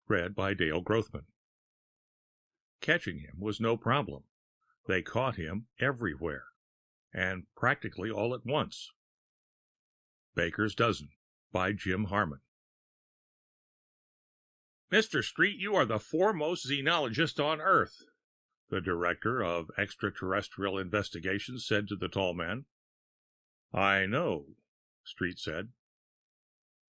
read by Dale Grothman. Catching him was no problem. They caught him everywhere, and practically all at once. Baker's Dozen by Jim Harmon. "Mr. Street, you are the foremost xenologist on Earth," the director of extraterrestrial investigations said to the tall man. "I know," Street said.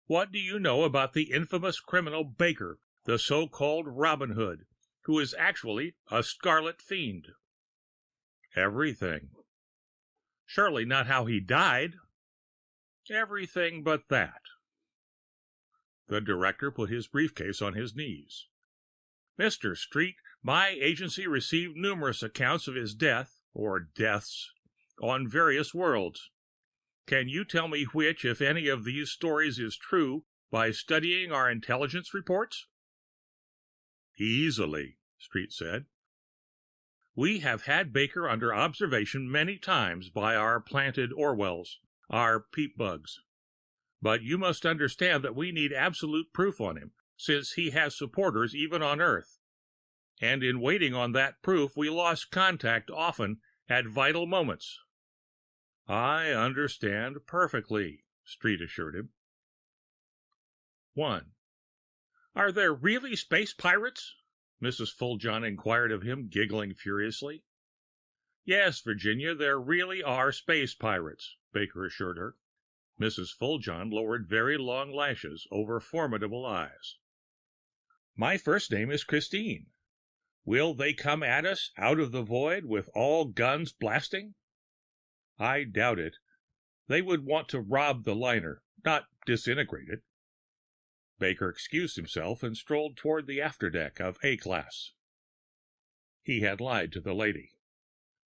"What do you know about the infamous criminal Baker, the so-called Robin Hood, who is actually a scarlet fiend?" "Everything." "Surely not how he died?" "Everything but that." The director put his briefcase on his knees. "Mr. Street, my agency received numerous accounts of his death, or deaths, on various worlds. Can you tell me which, if any, of these stories is true by studying our intelligence reports?" "Easily," Street said. "We have had Baker under observation many times by our planted Orwells, our peep bugs. But you must understand that we need absolute proof on him, since he has supporters even on Earth. And in waiting on that proof, we lost contact often at vital moments." "I understand perfectly," Street assured him. 1. "Are there really space pirates?" Mrs. Fuljon inquired of him, giggling furiously. "Yes, Virginia, there really are space pirates," Baker assured her. Mrs. Fuljon lowered very long lashes over formidable eyes. "My first name is Christine. Will they come at us out of the void with all guns blasting?" "I doubt it. They would want to rob the liner, not disintegrate it." Baker excused himself and strolled toward the afterdeck of A-class. He had lied to the lady.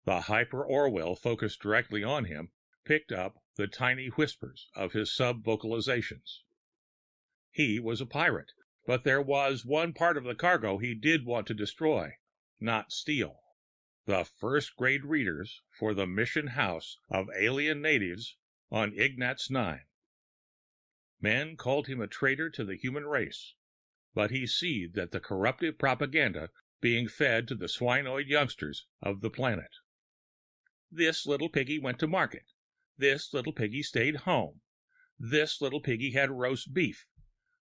The hyper-Orwell focused directly on him picked up the tiny whispers of his sub-vocalizations. He was a pirate, but there was one part of the cargo he did want to destroy, not steal. The first-grade readers for the mission house of alien natives on Ignatz 9. Men called him a traitor to the human race, but he seethed at the corruptive propaganda being fed to the swinoid youngsters of the planet. This little piggy went to market. This little piggy stayed home. This little piggy had roast beef.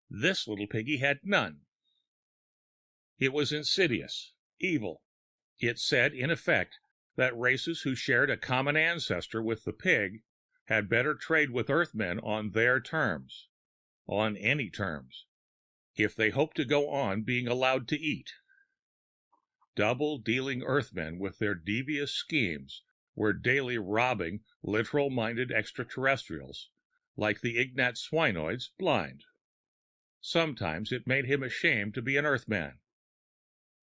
This little piggy had none. It was insidious, evil. It said, in effect, that races who shared a common ancestor with the pig had better trade with Earthmen on their terms, on any terms, if they hoped to go on being allowed to eat. Double-dealing Earthmen with their devious schemes were daily robbing literal-minded extraterrestrials, like the Ignatz swinoids, blind. Sometimes it made him ashamed to be an Earthman.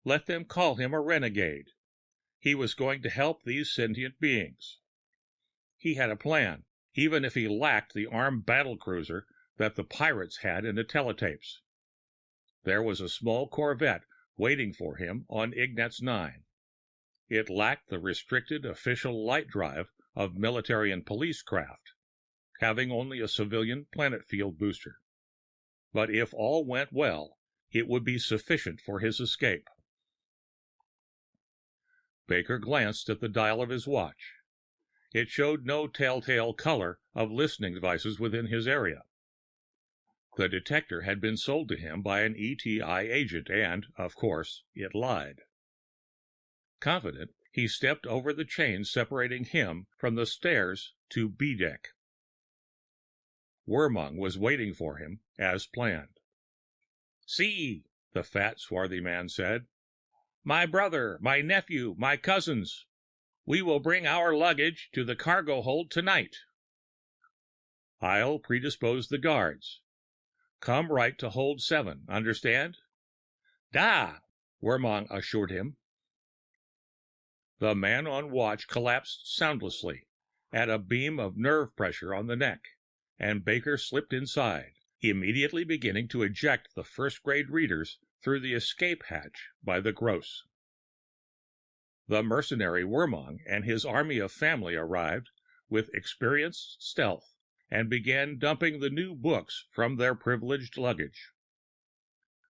Let them call him a renegade. He was going to help these sentient beings. He had a plan, even if he lacked the armed battlecruiser that the pirates had in the teletapes. There was a small corvette waiting for him on Ignatz 9. It lacked the restricted official light drive of military and police craft, having only a civilian planet field booster. But if all went well, it would be sufficient for his escape. Baker glanced at the dial of his watch. It showed no telltale color of listening devices within his area. The detector had been sold to him by an ETI agent and, of course, it lied. Confident, he stepped over the chain separating him from the stairs to B-deck. Wormong was waiting for him, as planned. "See," the fat, swarthy man said. "My brother, my nephew, my cousins. We will bring our luggage to the cargo hold tonight." "I'll predispose the guards. Come right to hold 7, understand?" "Da," Wormong assured him. The man on watch collapsed soundlessly at a beam of nerve pressure on the neck, and Baker slipped inside, immediately beginning to eject the first-grade readers through the escape hatch by the gross. The mercenary Wormong and his army of family arrived with experienced stealth and began dumping the new books from their privileged luggage.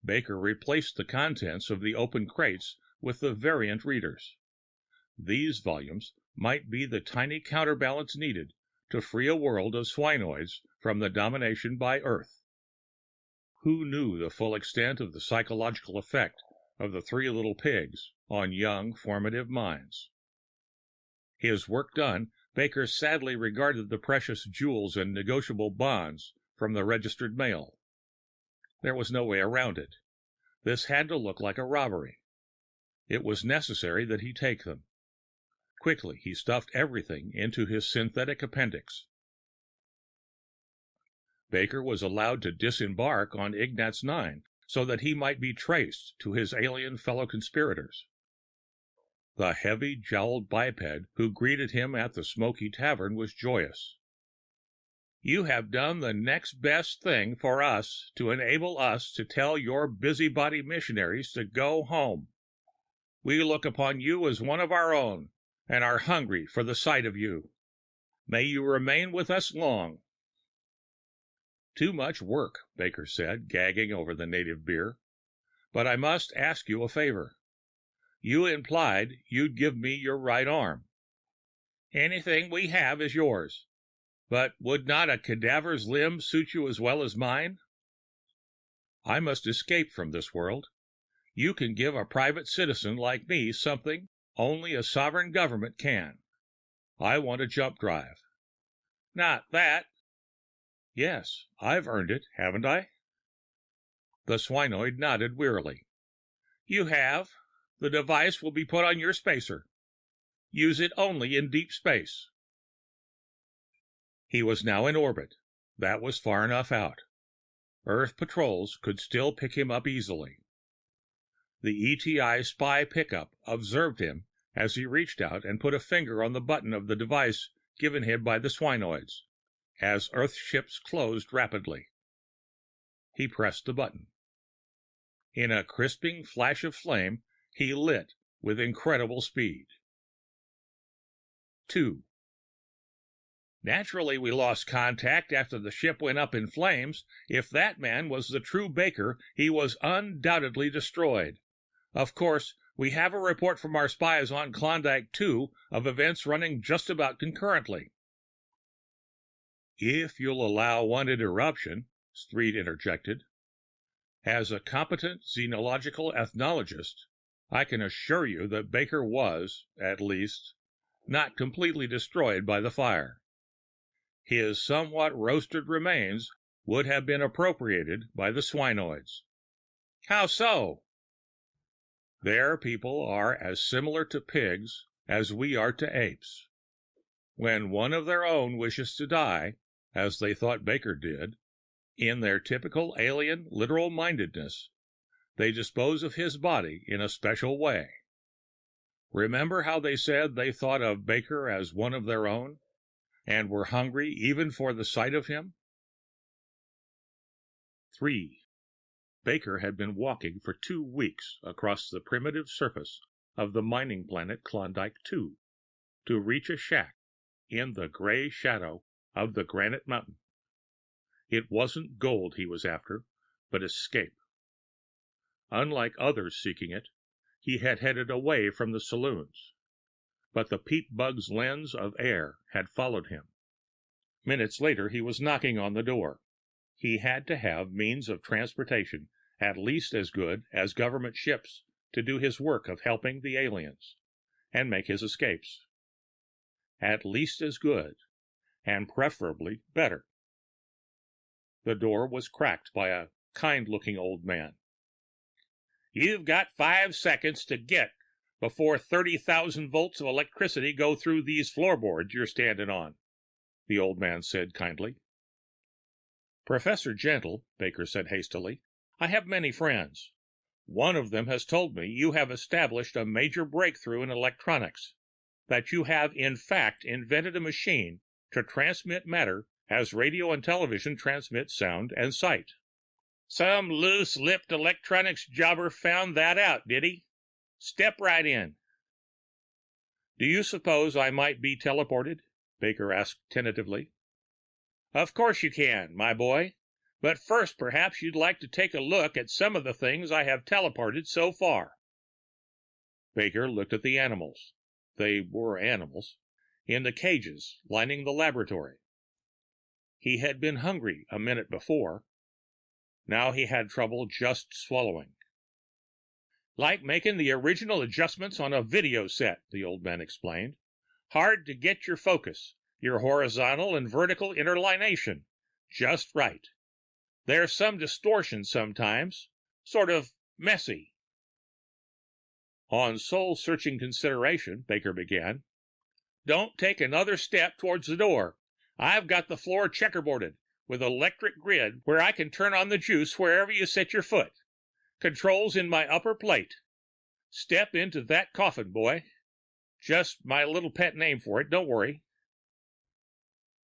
Baker replaced the contents of the open crates with the variant readers. These volumes might be the tiny counterbalance needed to free a world of swinoids from the domination by Earth. Who knew the full extent of the psychological effect of the three little pigs on young, formative minds? His work done, Baker sadly regarded the precious jewels and negotiable bonds from the registered mail. There was no way around it. This had to look like a robbery. It was necessary that he take them. Quickly, he stuffed everything into his synthetic appendix. Baker was allowed to disembark on Ignatz 9 so that he might be traced to his alien fellow conspirators. The heavy-jowled biped who greeted him at the smoky tavern was joyous. "You have done the next best thing for us to enable us to tell your busybody missionaries to go home. We look upon you as one of our own, and are hungry for the sight of you. May you remain with us long." "Too much work," Baker said, gagging over the native beer. "But I must ask you a favor. You implied you'd give me your right arm." "Anything we have is yours. But would not a cadaver's limb suit you as well as mine?" "I must escape from this world. You can give a private citizen like me something only a sovereign government can. I want a jump drive." "Not that." "Yes, I've earned it, haven't I?" The swinoid nodded wearily. "You have. The device will be put on your spacer. Use it only in deep space." He was now in orbit. That was far enough out. Earth patrols could still pick him up easily. The ETI spy pickup observed him as he reached out and put a finger on the button of the device given him by the swinoids, as Earth ships closed rapidly. He pressed the button. In a crisping flash of flame, he lit with incredible speed. 2. "Naturally, we lost contact after the ship went up in flames. If that man was the true Baker, he was undoubtedly destroyed. Of course, we have a report from our spies on Klondike 2 of events running just about concurrently." "If you'll allow one interruption," Street interjected. "As a competent xenological ethnologist, I can assure you that Baker was, at least, not completely destroyed by the fire. His somewhat roasted remains would have been appropriated by the swinoids." "How so?" "Their people are as similar to pigs as we are to apes. When one of their own wishes to die, as they thought Baker did, in their typical alien literal-mindedness, they dispose of his body in a special way. Remember how they said they thought of Baker as one of their own, and were hungry even for the sight of him?" 3. Baker had been walking for 2 weeks across the primitive surface of the mining planet Klondike 2 to reach a shack in the gray shadow of the granite mountain. It wasn't gold he was after, but escape. Unlike others seeking it, he had headed away from the saloons. But the peat bug's lens of air had followed him. Minutes later, he was knocking on the door. He had to have means of transportation at least as good as government ships to do his work of helping the aliens and make his escapes. At least as good, and preferably better. The door was cracked by a kind-looking old man. "You've got 5 seconds to get before 30,000 volts of electricity go through these floorboards you're standing on," the old man said kindly. "Professor Gentle," Baker said hastily, "I have many friends. One of them has told me you have established a major breakthrough in electronics, that you have in fact invented a machine to transmit matter as radio and television transmit sound and sight." "Some loose-lipped electronics jobber found that out, did he? Step right in." "Do you suppose I might be teleported?" Baker asked tentatively. "Of course you can, my boy. But first, perhaps you'd like to take a look at some of the things I have teleported so far." Baker looked at the animals. They were animals in the cages lining the laboratory. He had been hungry a minute before. Now he had trouble just swallowing. "Like making the original adjustments on a video set," the old man explained. "Hard to get your focus, your horizontal and vertical interlination just right. There's some distortion sometimes, sort of messy." "On soul-searching consideration," Baker began. "Don't take another step towards the door. I've got the floor checkerboarded with electric grid where I can turn on the juice wherever you set your foot. Controls in my upper plate. Step into that coffin, boy. Just my little pet name for it, don't worry."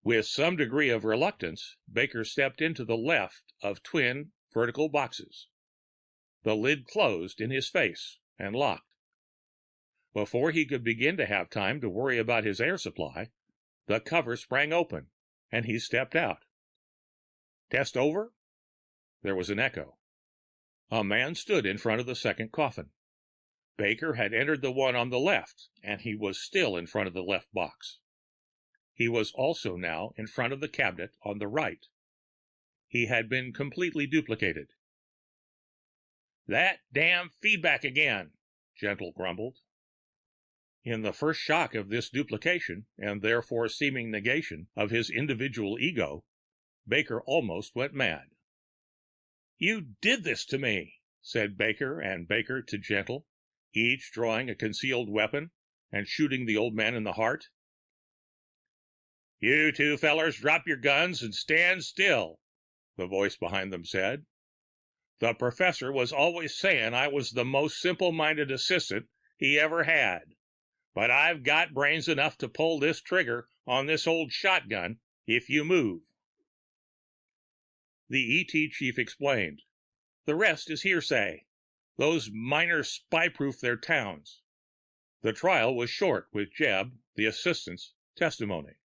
With some degree of reluctance, Baker stepped into the left of twin vertical boxes. The lid closed in his face and locked. Before he could begin to have time to worry about his air supply, the cover sprang open and he stepped out. "Test over?" There was an echo. A man stood in front of the second coffin. Baker had entered the one on the left, and he was still in front of the left box. He was also now in front of the cabinet on the right. He had been completely duplicated. "That damn feedback again," Gentle grumbled. In the first shock of this duplication, and therefore seeming negation of his individual ego, Baker almost went mad. "You did this to me," said Baker and Baker to Gentle, each drawing a concealed weapon and shooting the old man in the heart. "You two fellers drop your guns and stand still," the voice behind them said. "The professor was always saying I was the most simple-minded assistant he ever had. But I've got brains enough to pull this trigger on this old shotgun if you move." The ET chief explained. "The rest is hearsay. Those miners spy-proofed their towns." The trial was short with Jeb, the assistant's, testimony,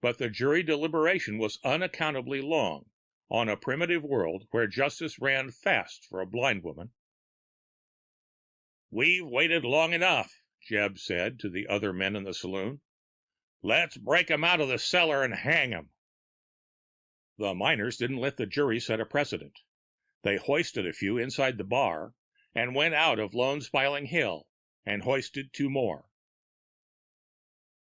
but the jury deliberation was unaccountably long on a primitive world where justice ran fast for a blind woman. "We've waited long enough," Jeb said to the other men in the saloon. "Let's break 'em out of the cellar and hang 'em." The miners didn't let the jury set a precedent. They hoisted a few inside the bar and went out of Lone Spiling Hill and hoisted 2 more.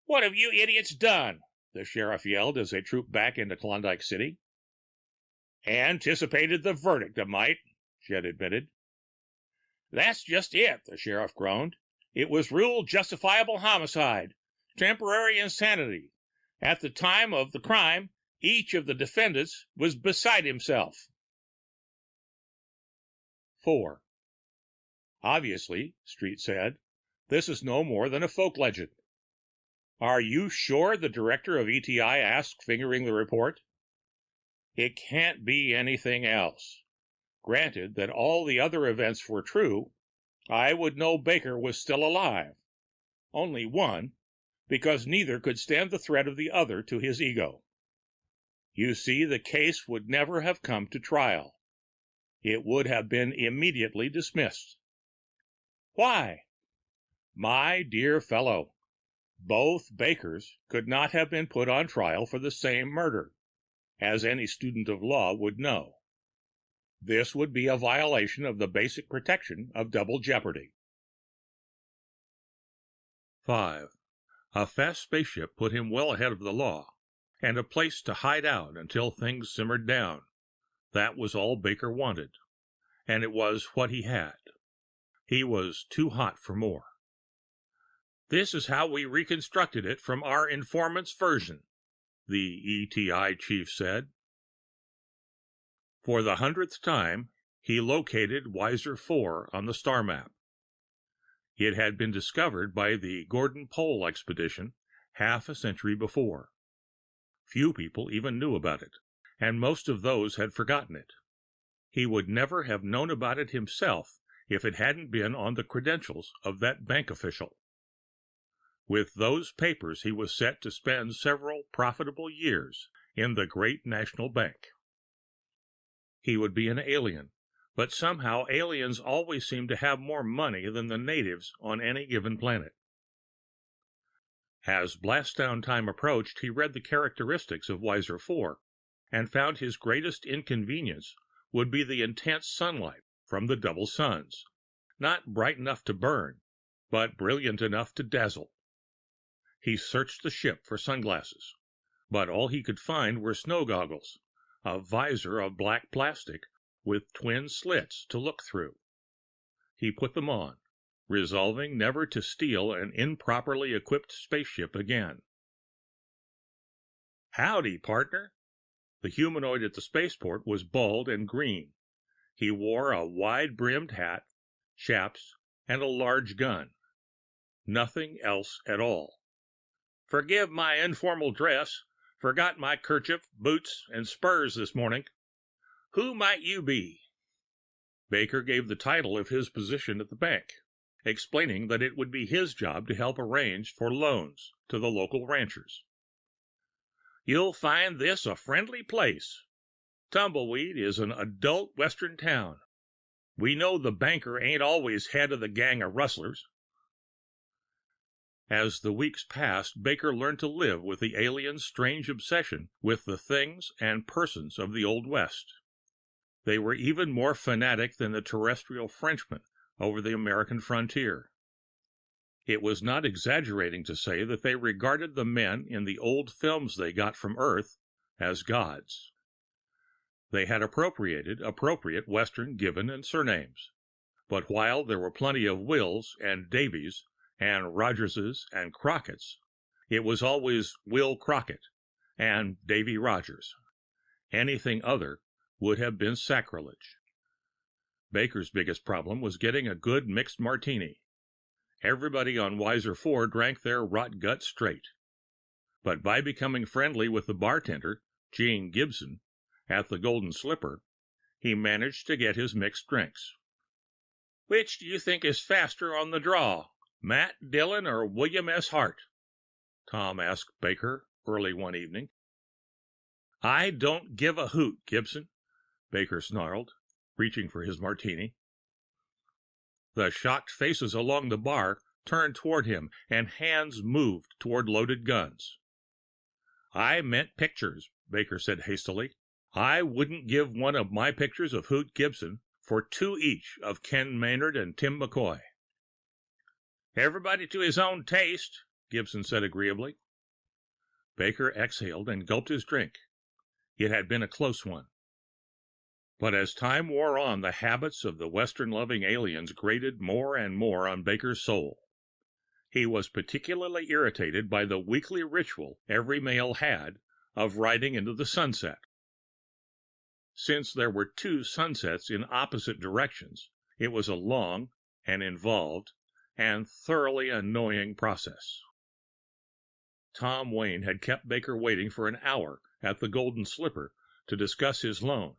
"What have you idiots done?" the sheriff yelled as they trooped back into Klondike City. "Anticipated the verdict a mite," Jed admitted. "That's just it," the sheriff groaned. "It was ruled justifiable homicide, temporary insanity. At the time of the crime, each of the defendants was beside himself." 4. "Obviously," Street said, "this is no more than a folk legend." "Are you sure?" the director of ETI asked, fingering the report. "It can't be anything else. Granted that all the other events were true, I would know Baker was still alive. Only one, because neither could stand the threat of the other to his ego. You see, the case would never have come to trial. It would have been immediately dismissed." "Why?" "My dear fellow, both Bakers could not have been put on trial for the same murder, as any student of law would know. This would be a violation of the basic protection of double jeopardy." 5. A fast spaceship put him well ahead of the law, and a place to hide out until things simmered down. That was all Baker wanted, and it was what he had. He was too hot for more. "This is how we reconstructed it from our informant's version," the ETI chief said. For the 100th time, he located Weiser 4 on the star map. It had been discovered by the Gordon Pole expedition half a century before. Few people even knew about it, and most of those had forgotten it. He would never have known about it himself if it hadn't been on the credentials of that bank official. With those papers, he was set to spend several profitable years in the great national bank. He would be an alien, but somehow aliens always seem to have more money than the natives on any given planet. As blast-down time approached, he read the characteristics of Weiser 4 and found his greatest inconvenience would be the intense sunlight from the double suns, not bright enough to burn, but brilliant enough to dazzle. He searched the ship for sunglasses, but all he could find were snow goggles, a visor of black plastic with twin slits to look through. He put them on, resolving never to steal an improperly equipped spaceship again. "Howdy, partner." The humanoid at the spaceport was bald and green. He wore a wide-brimmed hat, chaps, and a large gun. Nothing else at all. "Forgive my informal dress. Forgot my kerchief, boots, and spurs this morning. Who might you be?" Baker gave the title of his position at the bank, explaining that it would be his job to help arrange for loans to the local ranchers. "You'll find this a friendly place. Tumbleweed is an adult western town. We know the banker ain't always head of the gang of rustlers." As the weeks passed, Baker learned to live with the aliens' strange obsession with the things and persons of the Old West. They were even more fanatic than the terrestrial Frenchmen over the American frontier. It was not exaggerating to say that they regarded the men in the old films they got from Earth as gods. They had appropriated appropriate Western given and surnames, but while there were plenty of Wills and Davies and Rogerses and Crocketts, it was always Will Crockett and Davy Rogers. Anything other would have been sacrilege. Baker's biggest problem was getting a good mixed martini. Everybody on Weiser 4 drank their rot gut straight. But by becoming friendly with the bartender, Gene Gibson, at the Golden Slipper, he managed to get his mixed drinks. "Which do you think is faster on the draw, Matt Dillon or William S. Hart?" Tom asked Baker early one evening. "I don't give a hoot, Gibson," Baker snarled, reaching for his martini. The shocked faces along the bar turned toward him, and hands moved toward loaded guns. "I meant pictures," Baker said hastily. "I wouldn't give one of my pictures of Hoot Gibson for 2 each of Ken Maynard and Tim McCoy." "Everybody to his own taste," Gibson said agreeably. Baker exhaled and gulped his drink. It had been a close one. But as time wore on, the habits of the Western-loving aliens grated more and more on Baker's soul. He was particularly irritated by the weekly ritual every male had of riding into the sunset. Since there were 2 sunsets in opposite directions, it was a long and involved and thoroughly annoying process. Tom Wayne had kept Baker waiting for an hour at the Golden Slipper to discuss his loan.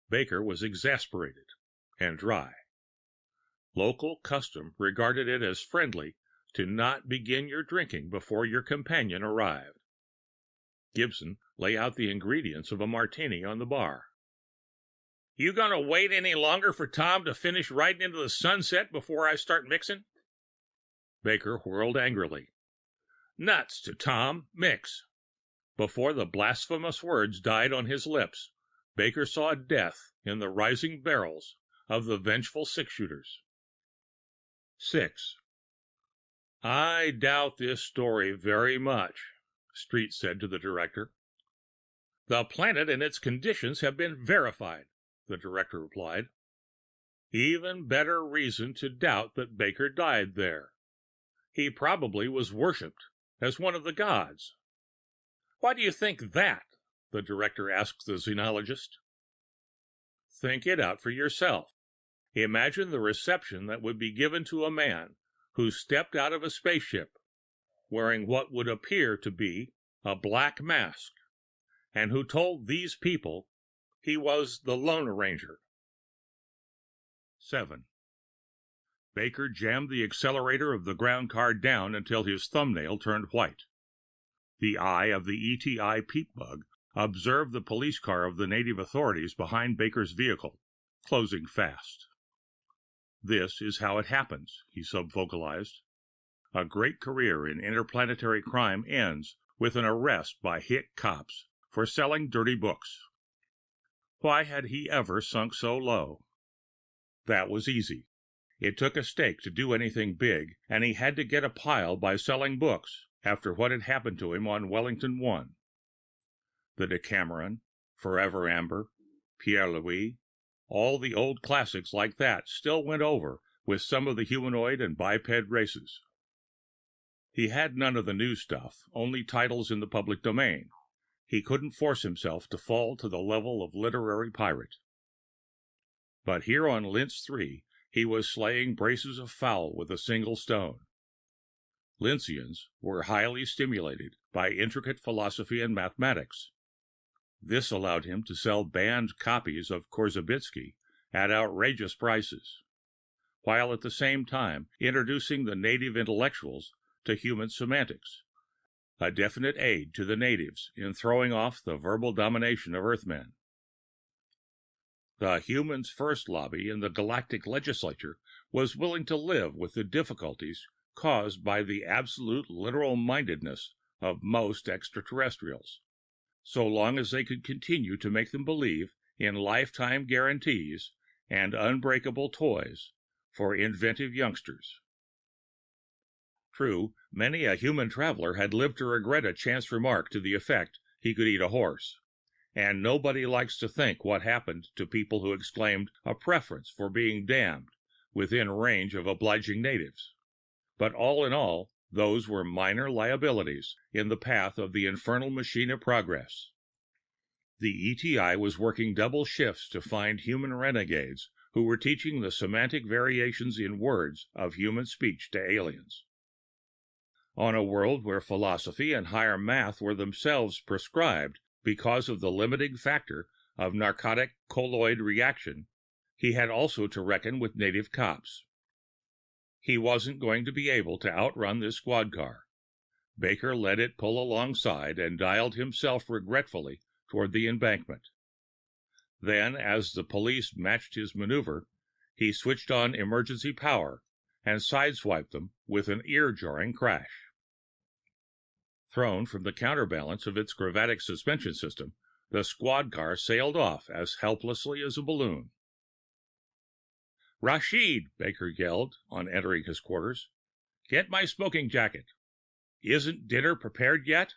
Baker was exasperated and dry. Local custom regarded it as friendly to not begin your drinking before your companion arrived. Gibson lay out the ingredients of a martini on the bar. "You gonna wait any longer for Tom to finish riding into the sunset before I start mixing?" Baker whirled angrily. "Nuts to Tom, mix." Before the blasphemous words died on his lips, Baker saw death in the rising barrels of the vengeful 6-shooters. 6. "I doubt this story very much," Street said to the director. "The planet and its conditions have been verified," the director replied. "Even better reason to doubt that Baker died there. He probably was worshipped as one of the gods." "Why do you think that?" the director asked the xenologist. "Think it out for yourself. Imagine the reception that would be given to a man who stepped out of a spaceship, wearing what would appear to be a black mask, and who told these people he was the Lone Ranger." 7. Baker jammed the accelerator of the ground car down until his thumbnail turned white. The eye of the ETI peep bug observed the police car of the native authorities behind Baker's vehicle, closing fast. This is how it happens, he subvocalized. A great career in interplanetary crime ends with an arrest by hick cops for selling dirty books. Why had he ever sunk so low? That was easy. It took a stake to do anything big, and he had to get a pile by selling books after what had happened to him on Wellington I. The Decameron, Forever Amber, Pierre Louis, all the old classics like that still went over with some of the humanoid and biped races. He had none of the new stuff, only titles in the public domain. He couldn't force himself to fall to the level of literary pirate. But here on Linz 3, he was slaying braces of fowl with a single stone. Linzians were highly stimulated by intricate philosophy and mathematics. This allowed him to sell banned copies of Korzybitsky at outrageous prices, while at the same time introducing the native intellectuals to human semantics, a definite aid to the natives in throwing off the verbal domination of Earthmen. The Humans First lobby in the galactic legislature was willing to live with the difficulties caused by the absolute literal-mindedness of most extraterrestrials, so long as they could continue to make them believe in lifetime guarantees and unbreakable toys for inventive youngsters. True, many a human traveler had lived to regret a chance remark to the effect he could eat a horse, and nobody likes to think what happened to people who exclaimed a preference for being damned within range of obliging natives. But all in all, those were minor liabilities in the path of the infernal machine of progress. The ETI was working double shifts to find human renegades who were teaching the semantic variations in words of human speech to aliens. On a world where philosophy and higher math were themselves prescribed because of the limiting factor of narcotic colloid reaction, he had also to reckon with native cops. He wasn't going to be able to outrun this squad car. Baker let it pull alongside and dialed himself regretfully toward the embankment. Then, as the police matched his maneuver, he switched on emergency power and sideswiped them with an ear-jarring crash. Thrown from the counterbalance of its gravitic suspension system, the squad car sailed off as helplessly as a balloon. "Rashid!" Baker yelled on entering his quarters. "Get my smoking jacket. Isn't dinner prepared yet?"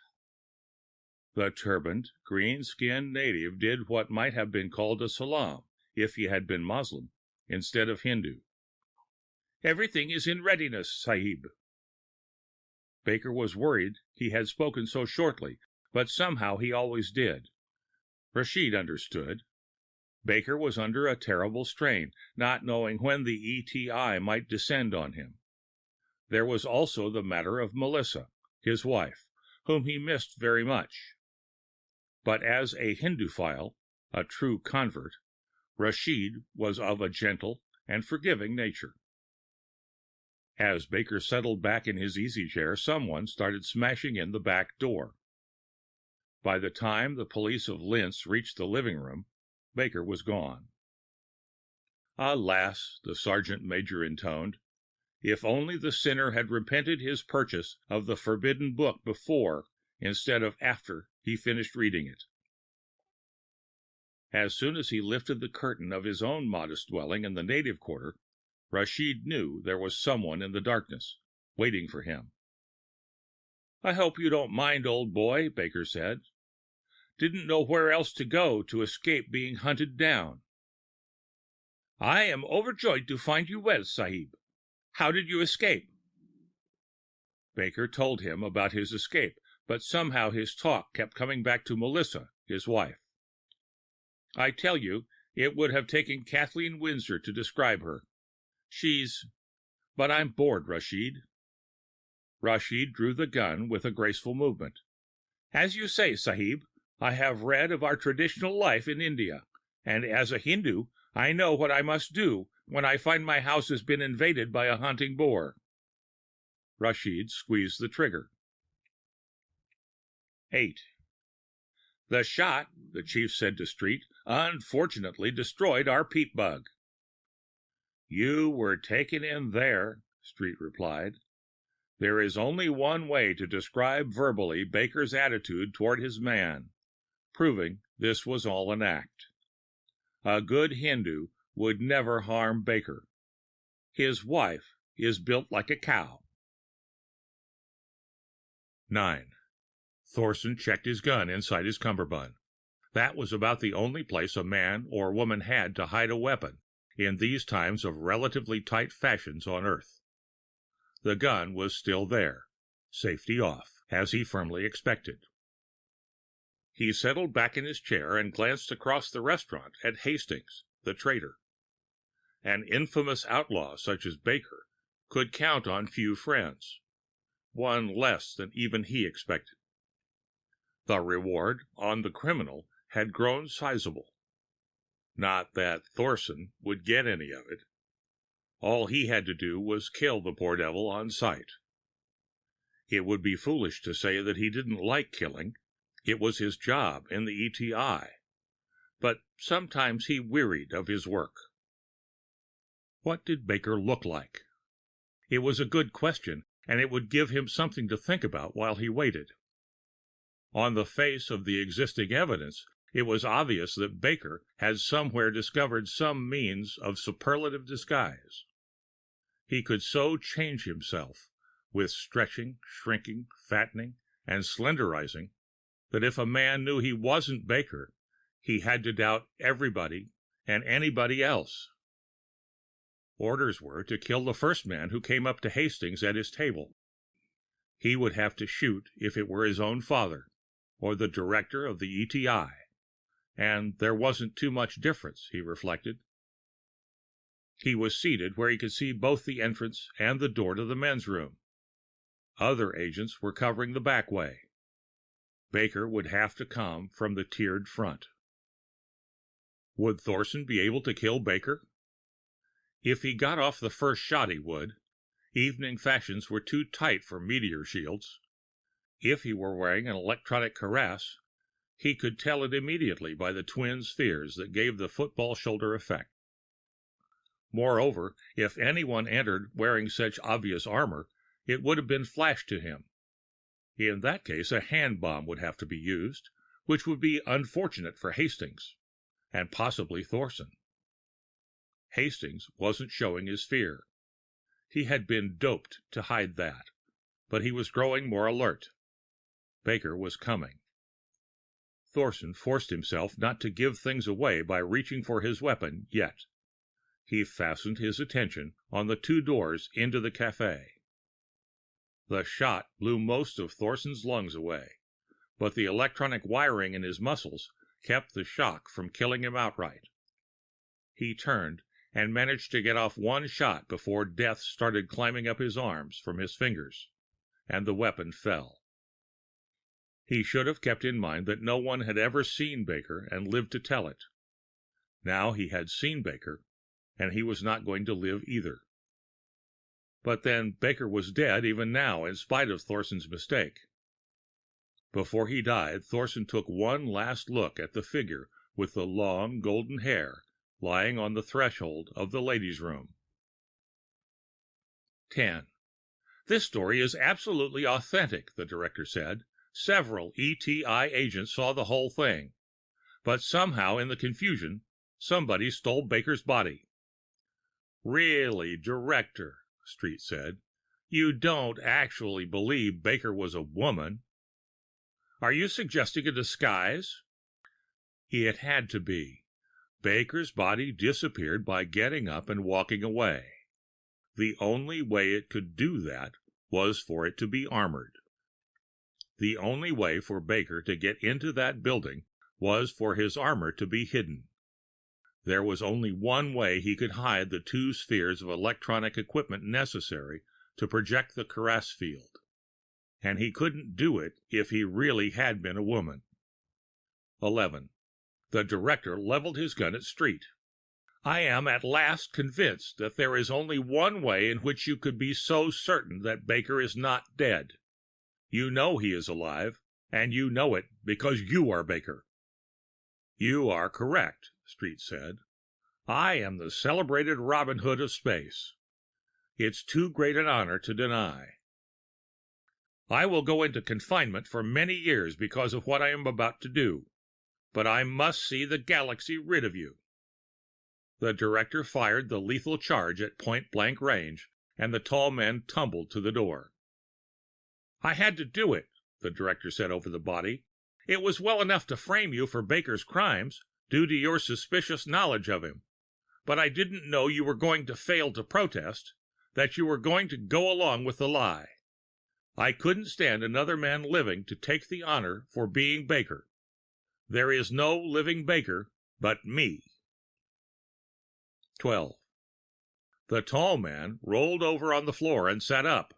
The turbaned, green-skinned native did what might have been called a salaam if he had been Muslim instead of Hindu. "Everything is in readiness, Sahib." Baker was worried he had spoken so shortly, but somehow he always did. Rashid understood. Baker was under a terrible strain, not knowing when the ETI might descend on him. There was also the matter of Melissa, his wife, whom he missed very much. But as a Hinduphile, a true convert, Rashid was of a gentle and forgiving nature. As Baker settled back in his easy chair, someone started smashing in the back door. By the time the police of Linz reached the living room, Baker was gone. "Alas," the sergeant major intoned, "if only the sinner had repented his purchase of the forbidden book before, instead of after, he finished reading it." As soon as he lifted the curtain of his own modest dwelling in the native quarter, Rashid knew there was someone in the darkness, waiting for him. "I hope you don't mind, old boy," Baker said. "Didn't know where else to go to escape being hunted down." "I am overjoyed to find you well, Sahib. How did you escape?" Baker told him about his escape, but somehow his talk kept coming back to Melissa, his wife. "I tell you, it would have taken Kathleen Windsor to describe her. But I'm bored, Rashid." Rashid drew the gun with a graceful movement. "As you say, Sahib, I have read of our traditional life in India, and as a Hindu, I know what I must do when I find my house has been invaded by a hunting boar." Rashid squeezed the trigger. 8. The shot, the chief said to Street, unfortunately destroyed our peat bug. You were taken in there, Street replied. There is only one way to describe verbally Baker's attitude toward his man, proving this was all an act. A good Hindu would never harm Baker. His wife is built like a cow. 9. Thorson checked his gun inside his cummerbund. That was about the only place a man or woman had to hide a weapon in these times of relatively tight fashions on Earth. The gun was still there, safety off, as he firmly expected. He settled back in his chair and glanced across the restaurant at Hastings, the trader. An infamous outlaw such as Baker could count on few friends, one less than even he expected. The reward on the criminal had grown sizable. Not that Thorson would get any of it. All he had to do was kill the poor devil on sight. It would be foolish to say that he didn't like killing. It was his job in the ETI. But sometimes he wearied of his work. What did Baker look like? It was a good question, and it would give him something to think about while he waited. On the face of the existing evidence, it was obvious that Baker had somewhere discovered some means of superlative disguise. He could so change himself, with stretching, shrinking, fattening, and slenderizing, that if a man knew he wasn't Baker, he had to doubt everybody and anybody else. Orders were to kill the first man who came up to Hastings at his table. He would have to shoot if it were his own father, or the director of the ETI, and there wasn't too much difference, he reflected. He was seated where he could see both the entrance and the door to the men's room. Other agents were covering the back way. Baker would have to come from the tiered front. Would Thorson be able to kill Baker? If he got off the first shot, he would. Evening fashions were too tight for meteor shields. If he were wearing an electronic cuirass, he could tell it immediately by the twin spheres that gave the football shoulder effect. Moreover, if anyone entered wearing such obvious armor, it would have been flashed to him. In that case, a hand bomb would have to be used, which would be unfortunate for Hastings, and possibly Thorson. Hastings wasn't showing his fear. He had been doped to hide that, but he was growing more alert. Baker was coming. Thorson forced himself not to give things away by reaching for his weapon yet. He fastened his attention on the two doors into the cafe. The shot blew most of Thorson's lungs away, but the electronic wiring in his muscles kept the shock from killing him outright. He turned and managed to get off one shot before death started climbing up his arms from his fingers, and the weapon fell. He should have kept in mind that no one had ever seen Baker and lived to tell it. Now he had seen Baker, and he was not going to live either. But then Baker was dead even now, in spite of Thorson's mistake. Before he died, Thorson took one last look at the figure with the long golden hair lying on the threshold of the ladies' room. 10. This story is absolutely authentic, the director said. Several ETI agents saw the whole thing. But somehow, in the confusion, somebody stole Baker's body. Really, Director, Street said, you don't actually believe Baker was a woman? Are you suggesting a disguise? It had to be. Baker's body disappeared by getting up and walking away. The only way it could do that was for it to be armored. The only way for Baker to get into that building was for his armor to be hidden. There was only one way he could hide the two spheres of electronic equipment necessary to project the cuirass field. And he couldn't do it if he really had been a woman. 11. The director leveled his gun at Street. I am at last convinced that there is only one way in which you could be so certain that Baker is not dead. You know he is alive, And you know it because you are Baker. You are correct, Street said. I am the celebrated Robin Hood of space. It's too great an honor to deny. I will go into confinement for many years because of what I am about to do, but I must see the galaxy rid of you. The director fired the lethal charge at point-blank range, and the tall man tumbled to the door. I had to do it, the director said over the body. It was well enough to frame you for Baker's crimes, due to your suspicious knowledge of him. But I didn't know you were going to fail to protest, that you were going to go along with the lie. I couldn't stand another man living to take the honor for being Baker. There is no living Baker but me. 12. The tall man rolled over on the floor and sat up.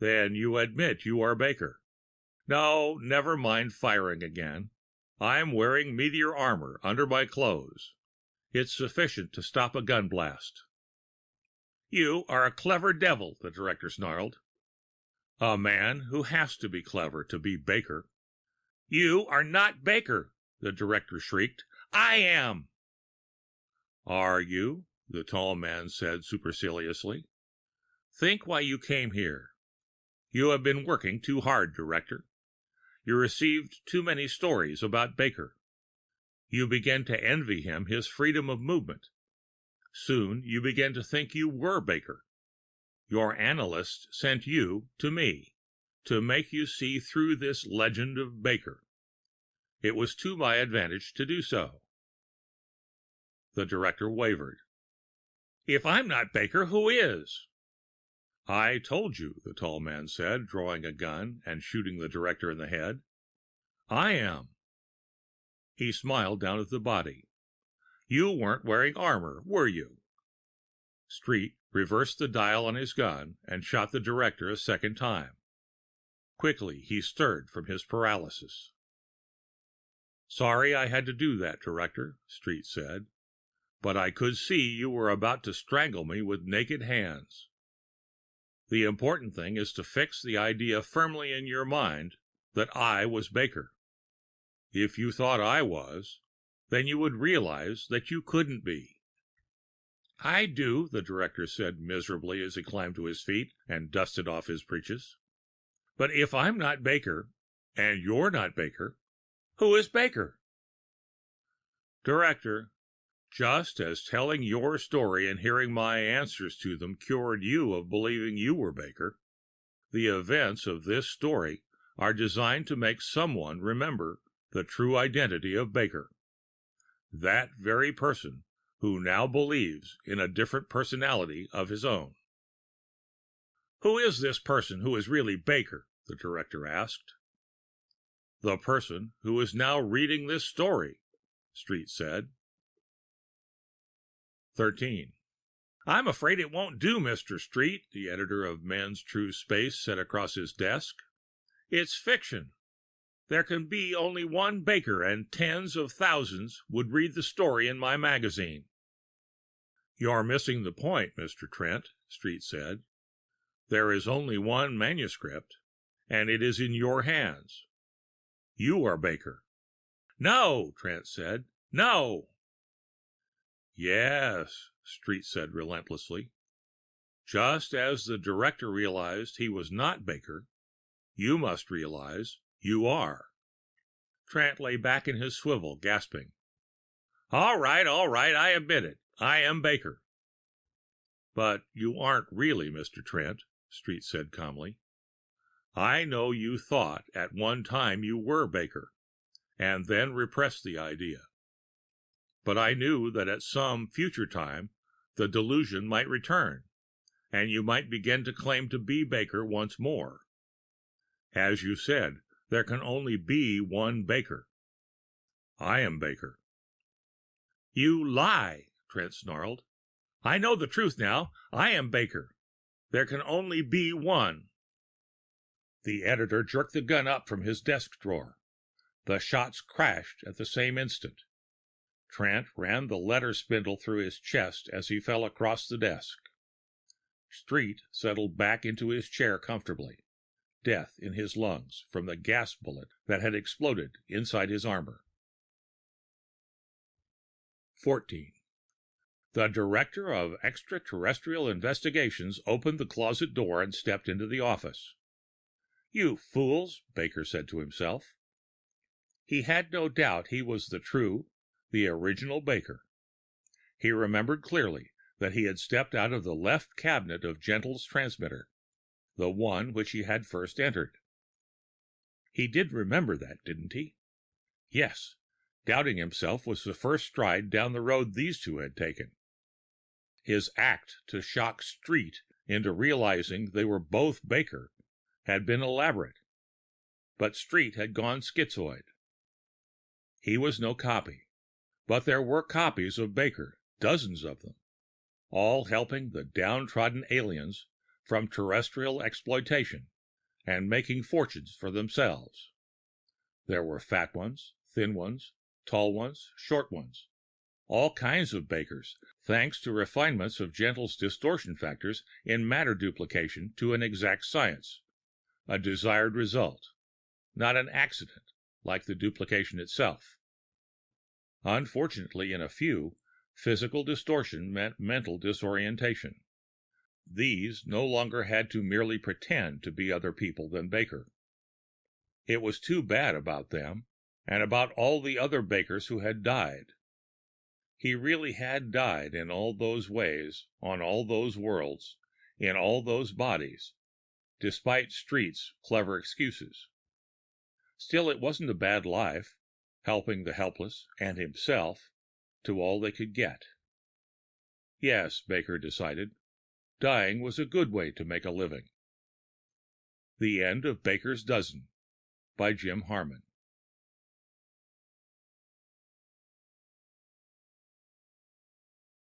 Then you admit you are Baker. No, never mind firing again. I'm wearing meteor armor under my clothes. It's sufficient to stop a gun blast. You are a clever devil, the director snarled. A man who has to be clever to be Baker. You are not Baker, the director shrieked. I am. Are you? The tall man said superciliously. Think why you came here. You have been working too hard, director. You received too many stories about Baker. You began to envy him his freedom of movement. Soon you began to think you were Baker. Your analysts sent you to me to make you see through this legend of Baker. It was to my advantage to do so. The director wavered. If I'm not Baker, who is? I told you, the tall man said, drawing a gun and shooting the director in the head. I am. He smiled down at the body. You weren't wearing armor, were you? Street reversed the dial on his gun and shot the director a second time. Quickly, he stirred from his paralysis. Sorry I had to do that, director, Street said. But I could see you were about to strangle me with naked hands. The important thing is to fix the idea firmly in your mind that I was Baker. If you thought I was, then you would realize that you couldn't be. I do, the director said miserably as he climbed to his feet and dusted off his breeches. But if I'm not Baker, and you're not Baker, who is Baker? Director, just as telling your story and hearing my answers to them cured you of believing you were Baker, the events of this story are designed to make someone remember the true identity of Baker. That very person who now believes in a different personality of his own. Who is this person who is really Baker? The director asked. The person who is now reading this story, Street said. 13. I'm afraid it won't do, Mr. Street, the editor of Men's True Space said across his desk. It's fiction. There can be only one Baker, and tens of thousands would read the story in my magazine. You're missing the point, Mr. Trent, Street said. There is only one manuscript, and it is in your hands. You are Baker. No, Trent said. No. Yes, Street said relentlessly. Just as the director realized he was not Baker, you must realize you are. Trent lay back in his swivel, gasping. All right, I admit it. I am Baker. But you aren't really, Mr. Trent, Street said calmly. I know you thought at one time you were Baker, and then repressed the idea. But I knew that at some future time the delusion might return, and you might begin to claim to be Baker once more. As you said, there can only be one Baker. I am Baker. You lie, Trent snarled. I know the truth now. I am Baker. There can only be one. The editor jerked the gun up from his desk drawer. The shots crashed at the same instant. Trent ran the letter spindle through his chest as he fell across the desk. Street settled back into his chair comfortably. death in his lungs from the gas bullet that had exploded inside his armor. 14. The director of extraterrestrial investigations opened the closet door and stepped into the office. "You fools," Baker said to himself. He had no doubt he was the original Baker. He remembered clearly that he had stepped out of the left cabinet of Gentle's transmitter, the one which he had first entered. He did remember that, didn't he? Yes, doubting himself was the first stride down the road these two had taken. His act to shock Street into realizing they were both Baker had been elaborate, but Street had gone schizoid. He was no copy, but there were copies of Baker, dozens of them, all helping the downtrodden aliens from terrestrial exploitation and making fortunes for themselves. There were fat ones, thin ones, tall ones, short ones, all kinds of Bakers, thanks to refinements of Gentle's distortion factors in matter duplication to an exact science, a desired result, not an accident like the duplication itself. Unfortunately, in a few, physical distortion meant mental disorientation. These no longer had to merely pretend to be other people than Baker. It was too bad about them, and about all the other Bakers who had died. He really had died in all those ways, on all those worlds, in all those bodies, despite Street's clever excuses. Still, it wasn't a bad life, helping the helpless and himself to all they could get. Yes, Baker decided, dying was a good way to make a living. The End of Baker's Dozen by Jim Harmon.